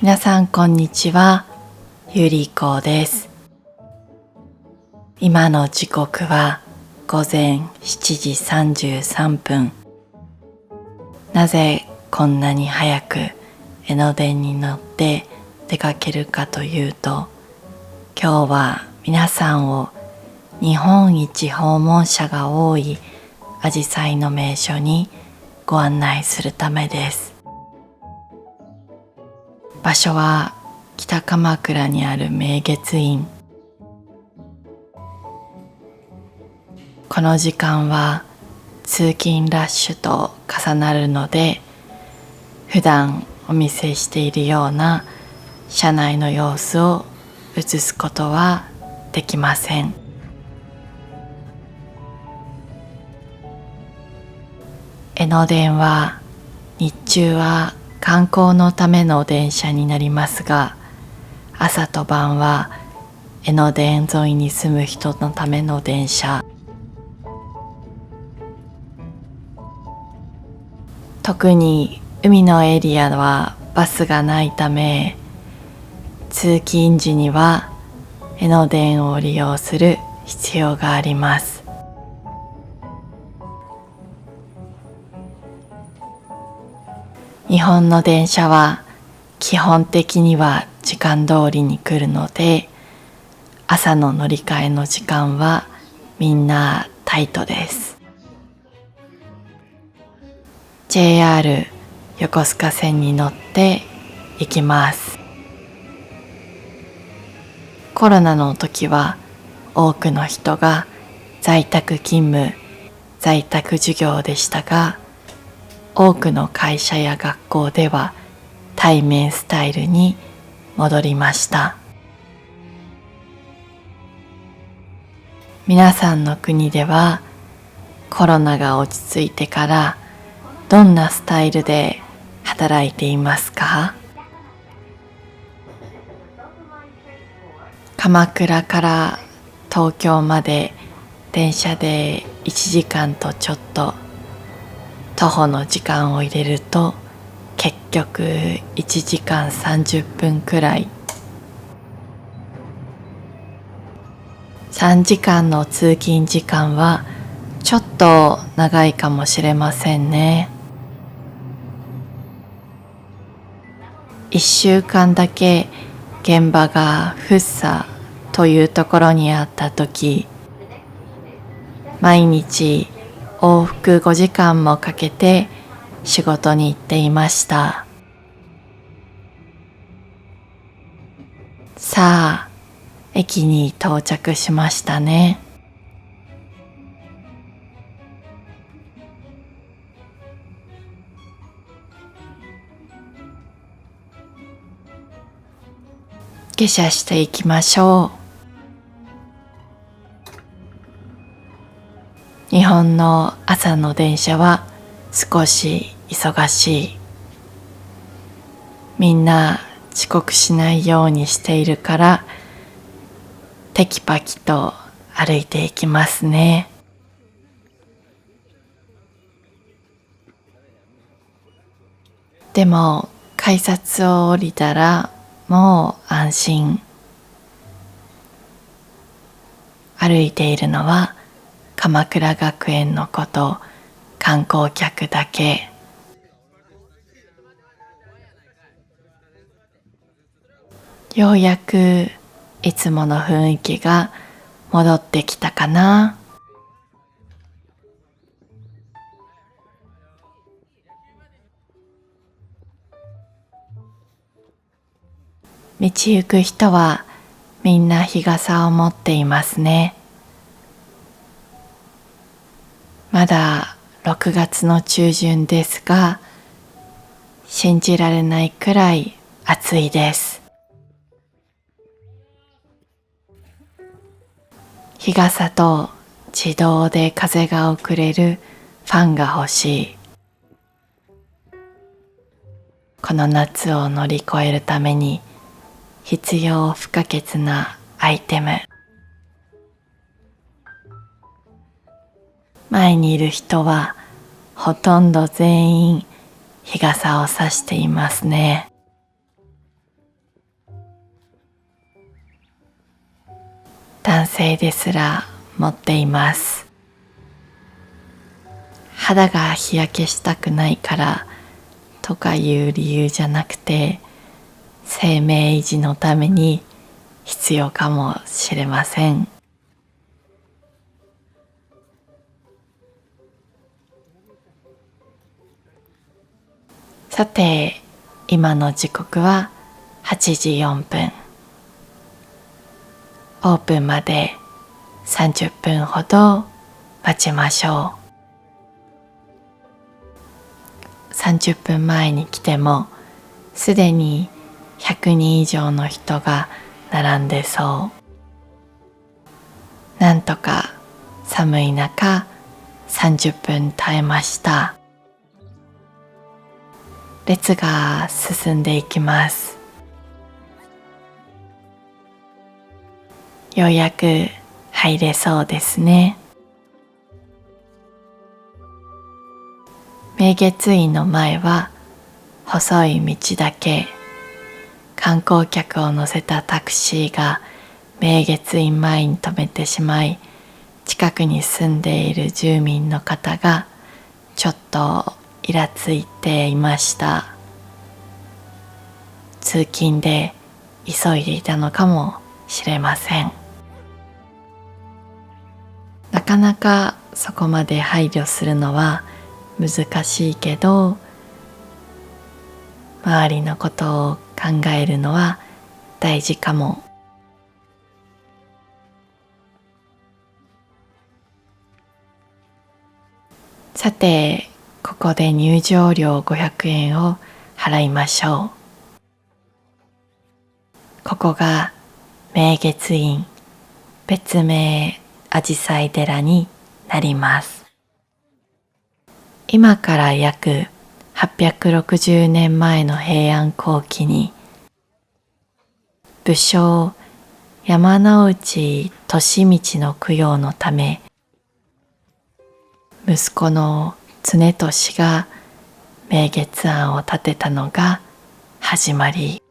皆さんこんにちは、ゆりこです。今の時刻は午前7時33分。なぜこんなに早く江ノ電に乗って出かけるかというと、今日は皆さんを日本一訪問者が多いあじさいの名所にご案内するためです。場所は北鎌倉にある明月院。この時間は通勤ラッシュと重なるので、普段お見せしているような車内の様子を映すことはできません。江ノ電は日中は観光のための電車になりますが、朝と晩は江ノ電沿いに住む人のための電車。特に海のエリアはバスがないため、通勤時には江ノ電を利用する必要があります。日本の電車は基本的には時間通りに来るので、朝の乗り換えの時間はみんなタイトです。JR 横須賀線に乗って行きます。コロナの時は多くの人が在宅勤務、在宅授業でしたが、多くの会社や学校では対面スタイルに戻りました。皆さんの国ではコロナが落ち着いてからどんなスタイルで働いていますか？鎌倉から東京まで電車で1時間とちょっと、徒歩の時間を入れると結局1時間30分くらい。3時間の通勤時間はちょっと長いかもしれませんね。1週間だけ現場が福生というところにあった時、毎日往復5時間もかけて仕事に行っていました。さあ、駅に到着しましたね。下車していきましょう。日本の朝の電車は少し忙しい。みんな遅刻しないようにしているからテキパキと歩いていきますね。でも改札を降りたらもう安心。歩いているのは鎌倉学園の子と観光客だけ。ようやくいつもの雰囲気が戻ってきたかな。道行く人はみんな日傘を持っていますね。まだ6月の中旬ですが、信じられないくらい暑いです。日傘と自動で風が送れるファンが欲しい。この夏を乗り越えるために必要不可欠なアイテム。前にいる人はほとんど全員日傘を差していますね。男性ですら持っています。肌が日焼けしたくないからとかいう理由じゃなくて、生命維持のために必要かもしれません。さて、今の時刻は8時4分。オープンまで30分ほど待ちましょう。30分前に来てもすでに100人以上の人が並んでそう。なんとか寒い中30分耐えました。列が進んでいきます。ようやく入れそうですね。明月院の前は細い道だけ。観光客を乗せたタクシーが明月院前に止めてしまい、近くに住んでいる住民の方がちょっとイラついていました。通勤で急いでいたのかもしれません。なかなかそこまで配慮するのは難しいけど、周りのことを考えるのは大事かも。さて、ここで入場料500円を払いましょう。ここが明月院、別名あじさい寺になります。今から約860年前の平安後期に、武将山内利通の供養のため、息子の常利が明月庵を建てたのが始まり。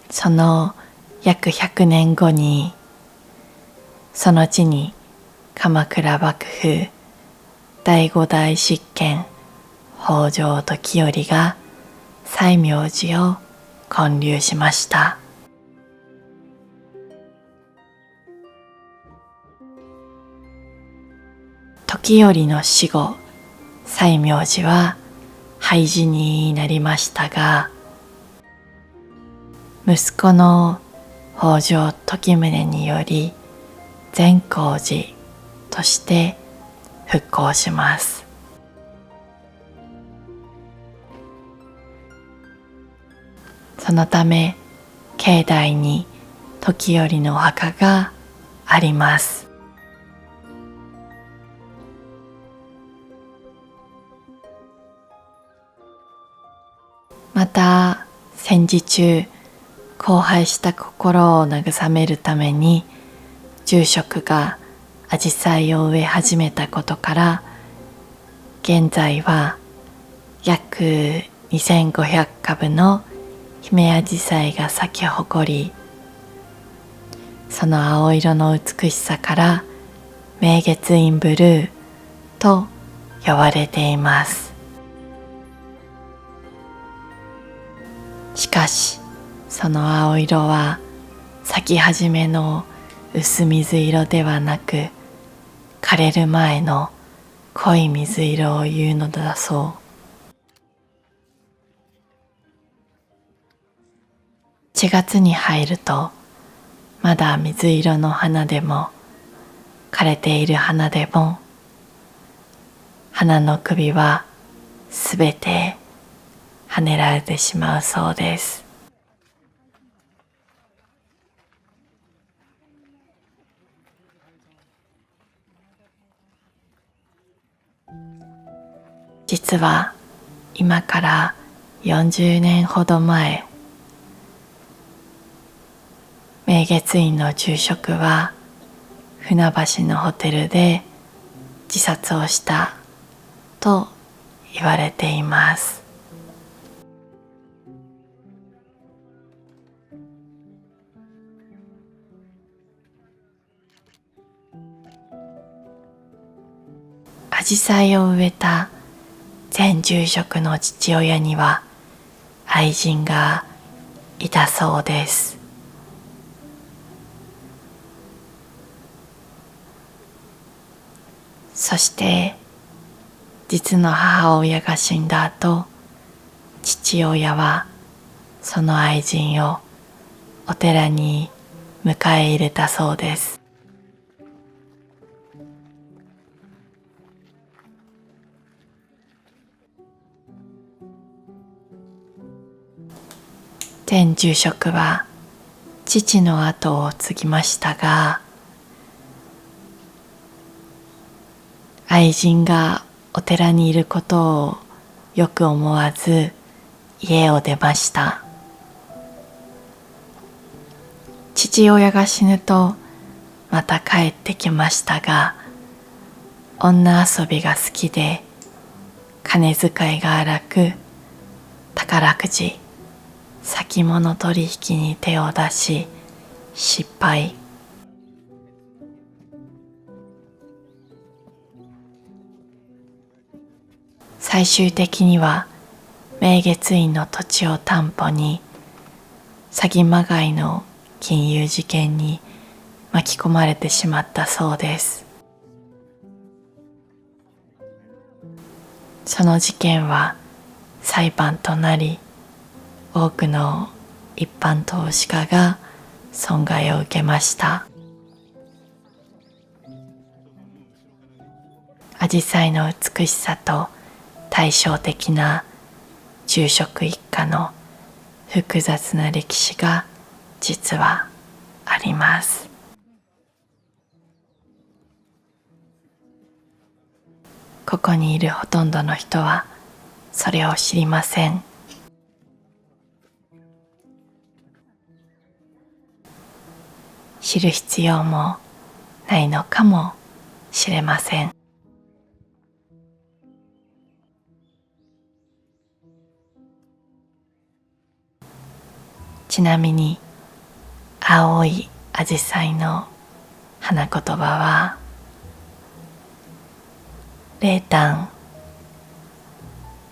その約100年後に、その地に鎌倉幕府第五代執権北条時頼が西明寺を建立しました。時頼の死後、西明寺は廃寺になりましたが、息子の北条時宗により善光寺として復興します。そのため境内に時頼のお墓があります。また戦時中、荒廃した心を慰めるために住職がアジサイを植え始めたことから、現在は約2500株の姫アジサイが咲き誇り、その青色の美しさから明月院ブルーと呼ばれています。しかしその青色は咲き始めの薄水色ではなく、枯れる前の濃い水色を言うのだそう。4月に入ると、まだ水色の花でも枯れている花でも、花の首はすべて跳ねられてしまうそうです。実は今から40年ほど前、明月院の住職は船橋のホテルで自殺をしたと言われています。紫陽花を植えた前住職の父親には愛人がいたそうです。そして実の母親が死んだ後、父親はその愛人をお寺に迎え入れたそうです。前住職は父の後を継ぎましたが、愛人がお寺にいることをよく思わず家を出ました。父親が死ぬとまた帰ってきましたが、女遊びが好きで金遣いが荒く、宝くじ、先物取引に手を出し失敗。最終的には明月院の土地を担保に詐欺まがいの金融事件に巻き込まれてしまったそうです。その事件は裁判となり、多くの一般投資家が損害を受けました。アジサイの美しさと対照的な住職一家の複雑な歴史が実はあります。ここにいるほとんどの人はそれを知りません。知る必要もないのかもしれません。ちなみに青いアジサイの花言葉は冷淡、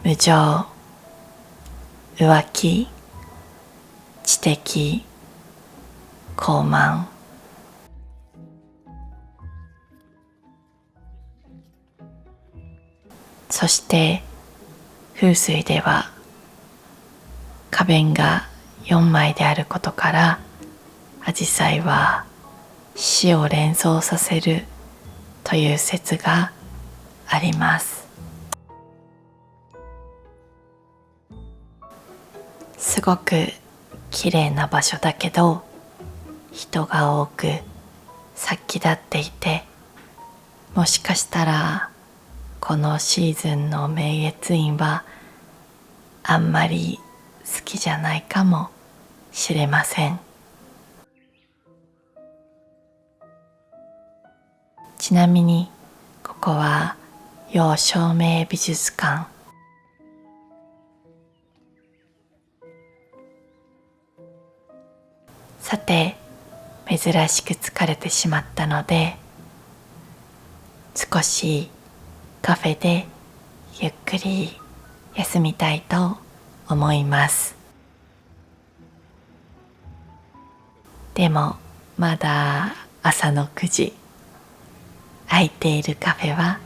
無情、浮気、知的、傲慢。そして風水では花弁が4枚であることから、アジサイは死を連想させるという説があります。すごく綺麗な場所だけど人が多く殺気立っていて、もしかしたらこのシーズンの明月院はあんまり好きじゃないかもしれません。ちなみにここは陽照明美術館。さて、珍しく疲れてしまったので、少しカフェでゆっくり休みたいと思います。でもまだ朝の9時、空いているカフェは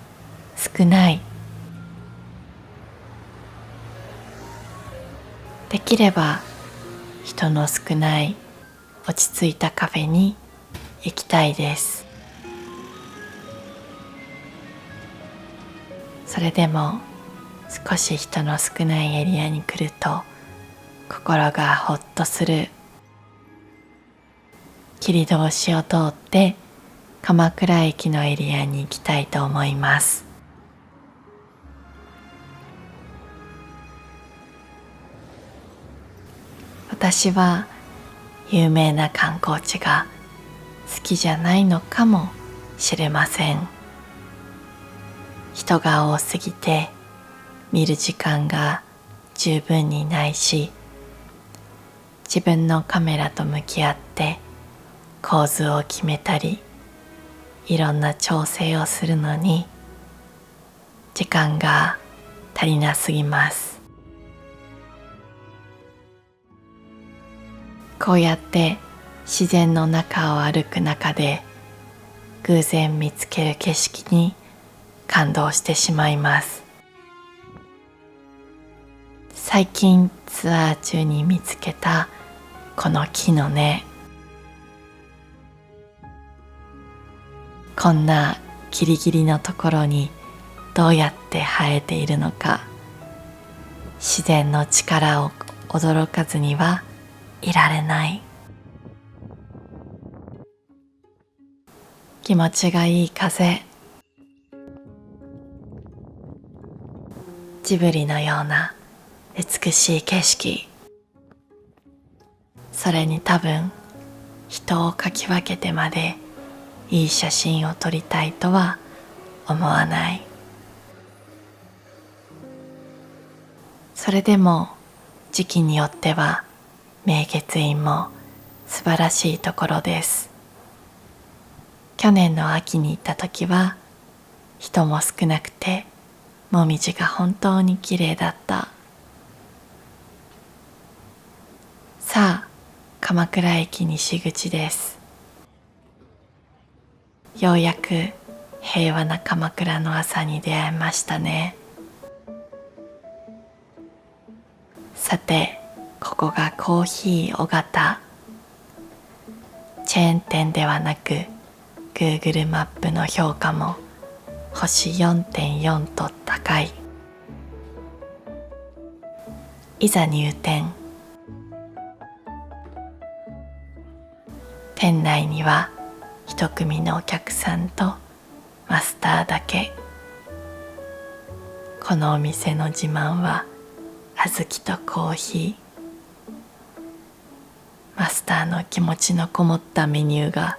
少ない。できれば人の少ない落ち着いたカフェに行きたいです。それでも少し人の少ないエリアに来ると心がほっとする。切通しを通って鎌倉駅のエリアに行きたいと思います。私は有名な観光地が好きじゃないのかもしれません。人が多すぎて見る時間が十分にないし、自分のカメラと向き合って構図を決めたりいろんな調整をするのに時間が足りなすぎます。こうやって自然の中を歩く中で偶然見つける景色に感動してしまいます。最近ツアー中に見つけたこの木の根、こんなギリギリのところにどうやって生えているのか、自然の力を驚かずにはいられない。気持ちがいい風、ジブリのような美しい景色、それに多分人をかき分けてまでいい写真を撮りたいとは思わない。それでも時期によっては明月院も素晴らしいところです。去年の秋に行った時は人も少なくてもみじが本当に綺麗だった。さあ、鎌倉駅西口です。ようやく平和な鎌倉の朝に出会いましたね。さて、ここがコーヒー尾形。チェーン店ではなく Google マップの評価も星 4.4 と高い。いざ入店。店内には一組のお客さんとマスターだけ。このお店の自慢は小豆とコーヒー。マスターの気持ちのこもったメニューが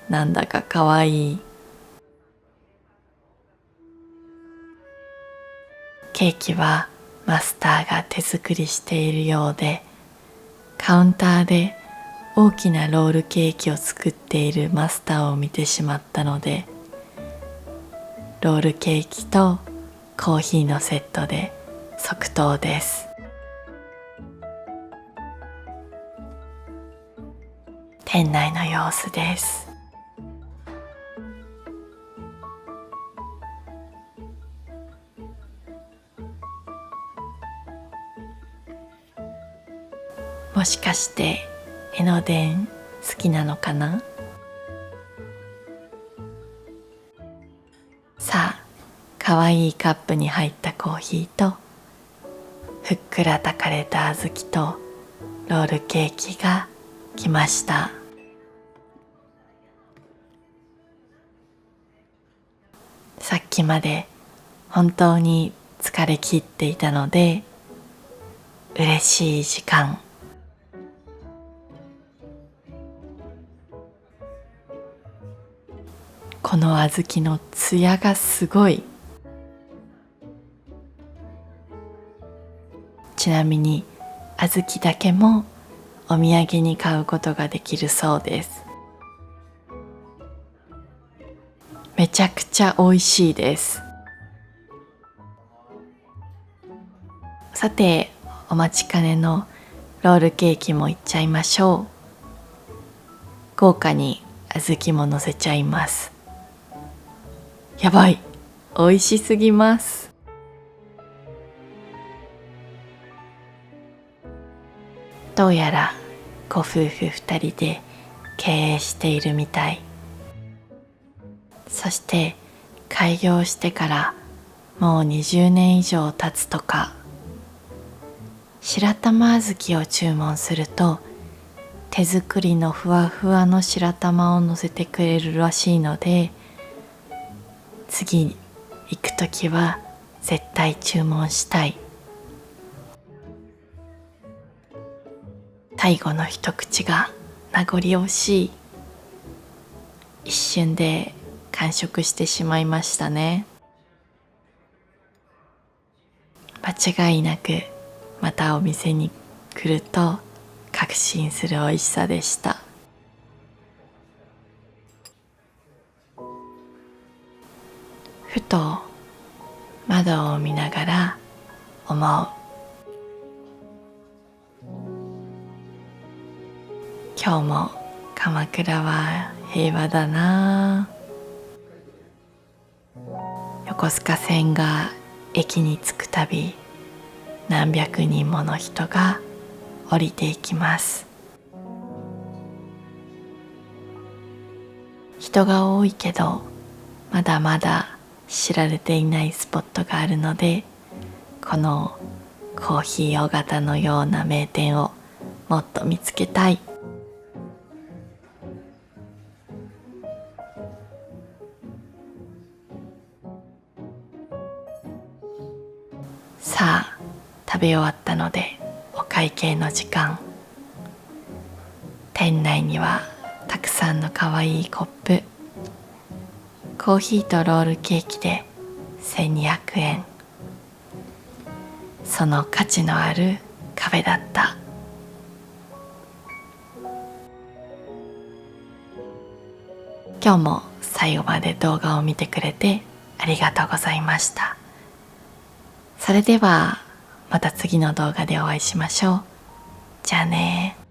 なんだかかわいい。ケーキはマスターが手作りしているようで、カウンターで大きなロールケーキを作っているマスターを見てしまったので、ロールケーキとコーヒーのセットで即答です。店内の様子です。もしかして江ノ電好きなのかな。さあ、かわいいカップに入ったコーヒーとふっくら炊かれた小豆とロールケーキが来ました。さっきまで本当に疲れ切っていたので嬉しい時間。この小豆のツヤがすごい。ちなみに小豆だけもお土産に買うことができるそうです。めちゃくちゃ美味しいです。さて、お待ちかねのロールケーキもいっちゃいましょう。豪華に小豆も乗せちゃいます。やばい、美味しすぎます。どうやらご夫婦二人で経営しているみたい。そして開業してからもう20年以上経つとか。白玉小豆を注文すると手作りのふわふわの白玉を乗せてくれるらしいので、次行くときは絶対注文したい。最後の一口が名残惜しい。一瞬で完食してしまいましたね。間違いなくまたお店に来ると確信する美味しさでした。ふと窓を見ながら思う。今日も鎌倉は平和だな。横須賀線が駅に着くたび、何百人もの人が降りていきます。人が多いけど、まだまだ知られていないスポットがあるので、このコーヒー尾形のような名店をもっと見つけたい。さあ、食べ終わったのでお会計の時間。店内にはたくさんのかわいいコップ、コーヒーとロールケーキで1200円。その価値のあるカフェだった。今日も最後まで動画を見てくれてありがとうございました。それではまた次の動画でお会いしましょう。じゃあね。